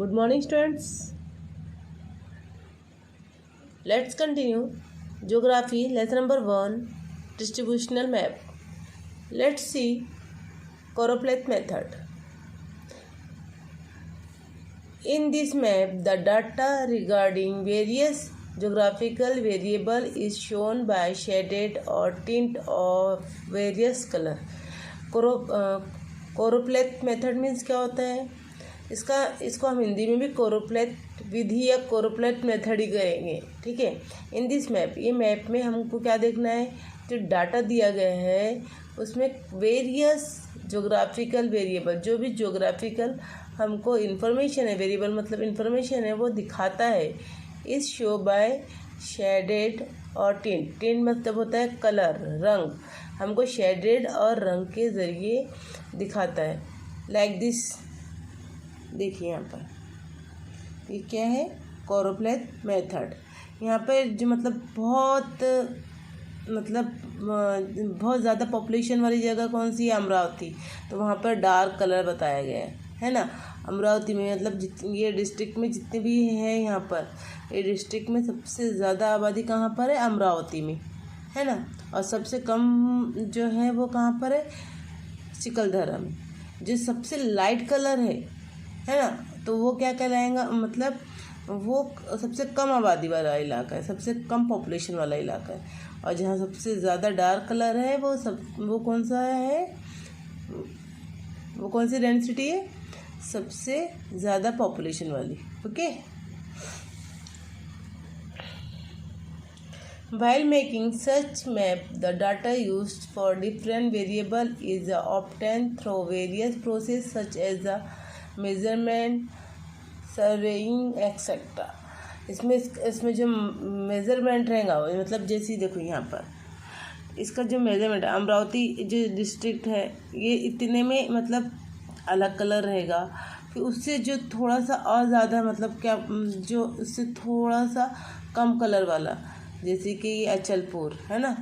Good morning, students. Let's continue. Geography, lesson number 1, distributional map. Let's see choropleth method. In this map, the data regarding various geographical variable is shown by shaded or tint of various color. choropleth method means क्या होता है? इसको हम हिंदी में भी choropleth विधि या choropleth method ही कहेंगे. ठीक है. इन दिस मैप, ये मैप में हमको क्या देखना है? जो डाटा दिया गया है उसमें वेरियस जोग्राफिकल वेरिएबल, जो भी जोग्राफिकल हमको इन्फॉर्मेशन है, वेरिएबल मतलब इन्फॉर्मेशन है, वो दिखाता है. इस शो बाय शेडेड और टिंट. टिंट मतलब होता है कलर, रंग. हमको शेडेड और रंग के ज़रिए दिखाता है. लाइक दिस, देखिए यहाँ पर ये क्या है? choropleth method. यहाँ पर जो बहुत ज़्यादा पॉपुलेशन वाली जगह कौन सी है? अमरावती. तो वहाँ पर डार्क कलर बताया गया है ना. अमरावती में मतलब ये डिस्ट्रिक्ट में जितने भी हैं, यहाँ पर ये डिस्ट्रिक्ट में सबसे ज़्यादा आबादी कहाँ पर है? अमरावती में, है ना. और सबसे कम जो है वो कहाँ पर है? सिकलधरा में. जो सबसे लाइट कलर है ना, तो वो क्या कहलाएगा? मतलब वो सबसे कम आबादी वाला इलाका है, सबसे कम पॉपुलेशन वाला इलाका है. और जहाँ सबसे ज़्यादा डार्क कलर है वो कौन सा है? वो कौन सी डेंसिटी है? सबसे ज़्यादा पॉपुलेशन वाली. Okay. While making such map, the data used for different variable is obtained through various processes such as the measurement, surveying, etc. इसमें जो मेज़रमेंट रहेगा, मतलब जैसे देखो यहाँ पर इसका जो मेज़रमेंट है, अमरावती जो डिस्ट्रिक्ट है ये इतने में मतलब अलग कलर रहेगा. फिर उससे जो थोड़ा सा और ज़्यादा मतलब क्या, जो उससे थोड़ा सा कम कलर वाला, जैसे कि अचलपुर है ना,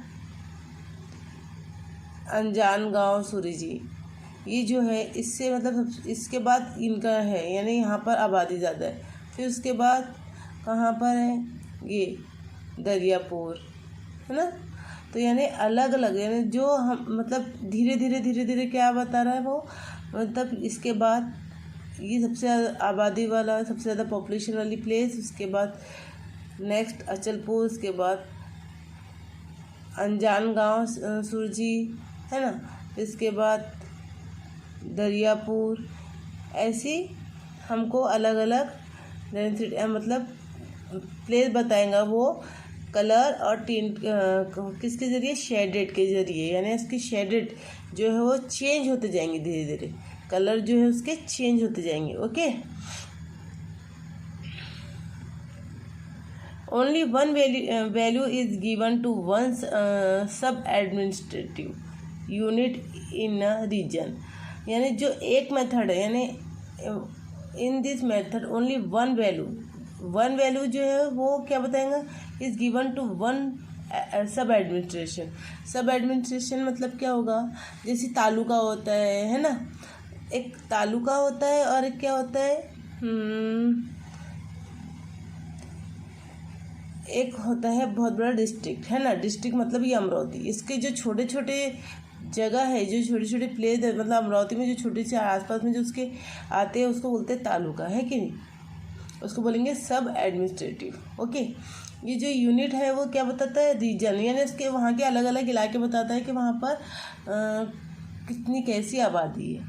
अनजान गांव, सूरीजी, ये जो है इससे मतलब इसके बाद इनका है, यानी यहाँ पर आबादी ज़्यादा है. फिर उसके बाद कहाँ पर है? ये दरियापुर है ना. तो यानी अलग अलग, यानी जो हम मतलब धीरे धीरे क्या बता रहा है वो, मतलब इसके बाद ये सबसे आबादी वाला, सबसे ज़्यादा पॉपुलेशन वाली प्लेस, उसके बाद नेक्स्ट अचलपुर, उसके बाद अनजान गांव, सुरजी है ना, इसके बाद दरियापुर. ऐसी हमको अलग अलग डेंसिटी मतलब प्लेस बताएगा वो कलर और टिंट किसके ज़रिए? शेडेड के ज़रिए. यानी इसकी शेडेड जो है वो चेंज होते जाएंगे धीरे धीरे, कलर जो है उसके चेंज होते जाएंगे. Okay. Only one value is given to one sub-administrative unit in a region. यानी जो एक मेथड है, यानी in this method only one value जो है वो क्या बताएगा? इज़ गिवन टू वन सब एडमिनिस्ट्रेशन मतलब क्या होगा? जैसे तालुका होता है ना, एक तालुका होता है और एक क्या होता है? एक होता है बहुत बड़ा डिस्ट्रिक्ट, है ना. डिस्ट्रिक्ट मतलब ये अमरावती. इसके जो छोटे छोटे जगह है, जो छोटे छोटे प्लेस है, मतलब अमरावती में जो छोटे से आसपास में जो उसके आते हैं उसको बोलते हैं तालुका, है कि नहीं. उसको बोलेंगे सब एडमिनिस्ट्रेटिव. ओके. ये जो यूनिट है वो क्या बताता है? रीजन, यानी उसके वहाँ के अलग अलग इलाके बताता है कि वहाँ पर कितनी कैसी आबादी है.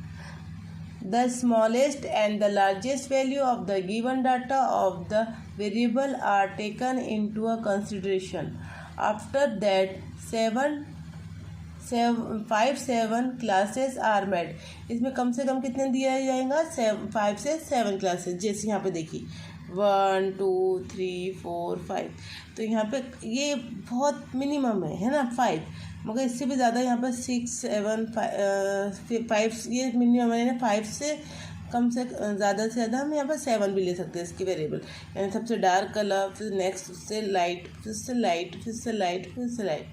The smallest and the largest value of the given data of the variable are taken into a consideration. After that, 7 classes are made. इसमें कम से कम कितने दिया जाएगा? 5 से 7 क्लासेस. जैसे यहाँ पे देखिए 1 2 3 4 5. तो यहाँ पे ये बहुत मिनिमम है ना 5, मगर इससे भी ज़्यादा यहाँ पर 6 7 5 ये मिनिमम है ना. 5 से कम से ज़्यादा हम यहाँ पर 7 भी ले सकते हैं इसकी वेरिएबल, यानी सबसे डार्क कलर, फिर नेक्स्ट उससे लाइट, फिर से लाइट, फिर से लाइट, फिर से लाइट,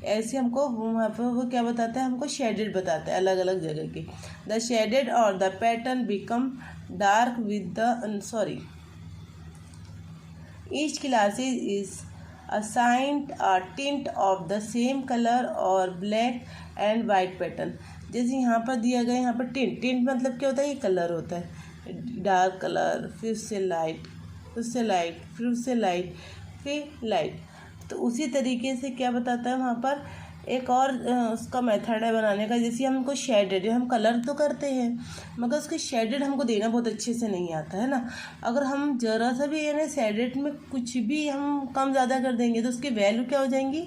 ऐसे हमको वहाँ पर वो क्या बताता है, हमको शेडेड बताता है अलग अलग जगह के। द शेडेड और the pattern become dark with the each classes is assigned a tint of the same color और black and white pattern। जैसे यहाँ पर दिया गया, यहाँ पर टिंट मतलब क्या होता है, ये कलर होता है, डार्क कलर, फिर से लाइट, फिर से लाइट, फिर से लाइट, फिर लाइट। तो उसी तरीके से क्या बताता है वहाँ पर एक और उसका मेथड है बनाने का। जैसे हमको शेडेड, हम कलर तो करते हैं मगर उसके शेडेड हमको देना बहुत अच्छे से नहीं आता है ना। अगर हम ज़रा सा भी यानी शेडेड में कुछ भी हम कम ज़्यादा कर देंगे तो उसकी वैल्यू क्या हो जाएंगी,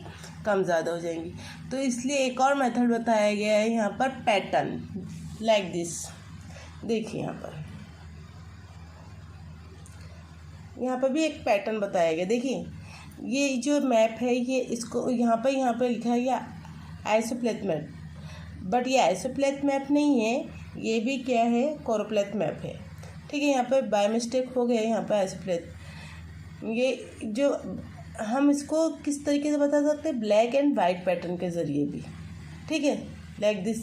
कम ज़्यादा हो जाएंगी। तो इसलिए एक और मेथड बताया गया है यहाँ पर, पैटर्न, लाइक दिस। देखिए यहाँ पर भी एक पैटर्न बताया गया। देखिए ये जो मैप है, ये इसको यहाँ पे लिखा है ये आइसोप्लेथ मैप, बट ये आइसोप्लेथ मैप नहीं है, ये भी क्या है, कोरोप्लेथ मैप है। ठीक है, यहाँ पे बाय मिस्टेक हो गया, यहाँ पे आइसोप्लेथ। ये जो हम इसको किस तरीके से बता सकते हैं, ब्लैक एंड वाइट पैटर्न के ज़रिए भी। ठीक है, like this,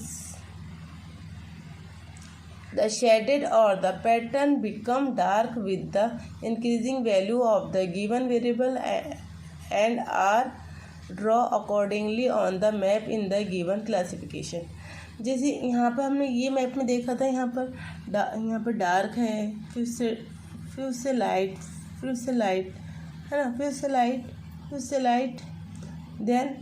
the shaded or the pattern become dark with the increasing value of the given variable and are draw accordingly on the map in the given classification। जैसे यहाँ पर हमने ये मैप में देखा था, यहाँ पर डार्क है, फिर से लाइट, फिर से लाइट, है ना, फिर से लाइट, फिर से लाइट, देन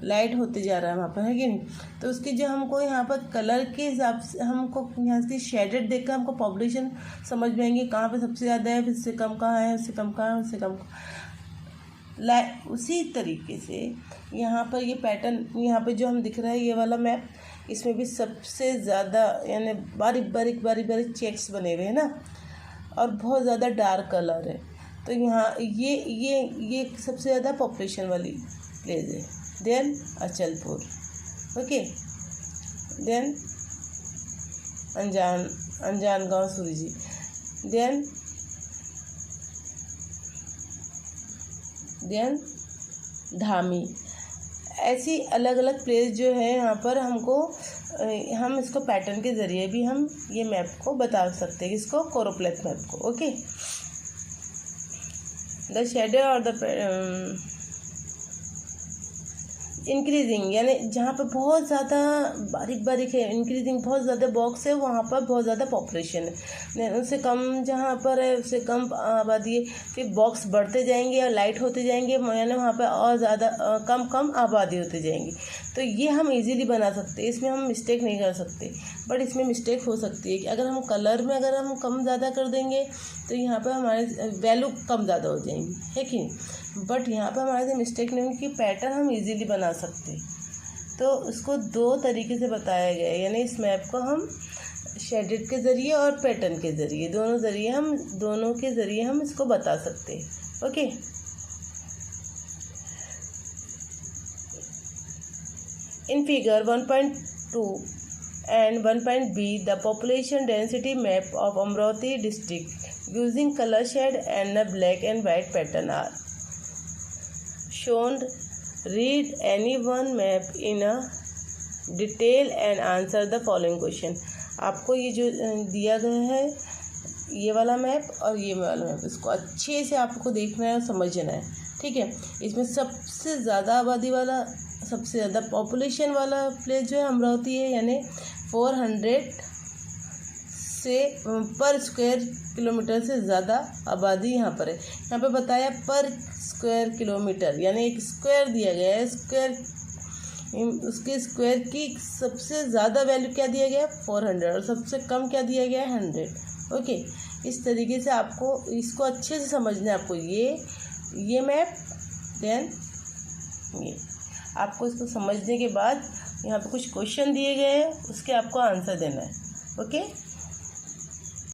लाइट होते जा रहा है वहाँ पर, है कि नहीं। तो उसकी जो हमको यहाँ पर कलर के हिसाब से हमको यहाँ से शेडेड देखकर हमको पॉपुलेशन समझ में आएंगे, कहाँ पे सबसे ज़्यादा है, फिर से कम कहाँ है, उससे कम कहाँ है, उससे कम। उसी तरीके से यहाँ पर ये पैटर्न, यहाँ पे जो हम दिख रहा है ये वाला मैप, इसमें भी सबसे ज़्यादा यानी बारीक चेक्स बने हुए हैं ना, और बहुत ज़्यादा डार्क कलर है। तो यहाँ ये सबसे ज़्यादा पॉपुलेशन वाली प्लेस है। देन अचलपुर, ओके, देन अनजान गाँव सूरजी, देन धामी। ऐसी अलग अलग प्लेस जो है यहाँ पर हमको, हम इसको पैटर्न के ज़रिए भी हम ये मैप को बता सकते हैं, इसको कोरोप्लेथ मैप को। ओके, द शेडो और द इंक्रीजिंग, यानी जहाँ पर बहुत ज़्यादा बारीक है, इंक्रीजिंग बहुत ज़्यादा बॉक्स है, वहाँ पर बहुत ज़्यादा पॉपुलेशन है। उससे कम जहाँ पर है उससे कम आबादी है, फिर बॉक्स बढ़ते जाएंगे और लाइट होते जाएंगे, यानी वहाँ पर और ज़्यादा कम आबादी होते जाएंगी। तो ये हम इजीली बना सकते हैं, इसमें हम मिस्टेक नहीं कर सकते। बट इसमें मिस्टेक हो सकती है कि अगर हम कलर में अगर हम कम ज़्यादा कर देंगे तो यहाँ पर हमारे वैल्यू कम ज़्यादा हो जाएंगी, है कि नहीं। बट यहाँ पर हमारे से मिस्टेक नहीं होगी कि पैटर्न हम इजीली बना सकते हैं। तो उसको दो तरीके से बताया गया है, यानी इस मैप को हम शेडेड के ज़रिए और पैटर्न के ज़रिए, दोनों के ज़रिए हम इसको बता सकते हैं। Okay, in figure 1.2 and 1.b the population density map of Amravati district using color shade and a black and white pattern are shown। Read any one map in a detail and answer the following question। आपको ये जो दिया गया है ये वाला map और ये वाला मैप, इसको अच्छे से आपको देखना है और समझना है। ठीक है, इसमें सबसे ज़्यादा आबादी वाला, सबसे ज़्यादा पॉपुलेशन वाला प्लेस जो है अमरावती है, यानी 400 से पर स्क्वायर किलोमीटर से ज़्यादा आबादी यहाँ पर है। यहाँ पे बताया पर स्क्वायर किलोमीटर, यानी एक स्क्वायर दिया गया है, उसके स्क्वायर की सबसे ज़्यादा वैल्यू क्या दिया गया है, 400, और सबसे कम क्या दिया गया है, 100। ओके, इस तरीके से आपको इसको अच्छे से समझना है। आपको ये मैप, देन ये आपको इसको समझने के बाद यहाँ पे कुछ क्वेश्चन दिए गए हैं, उसके आपको आंसर देना है। ओके।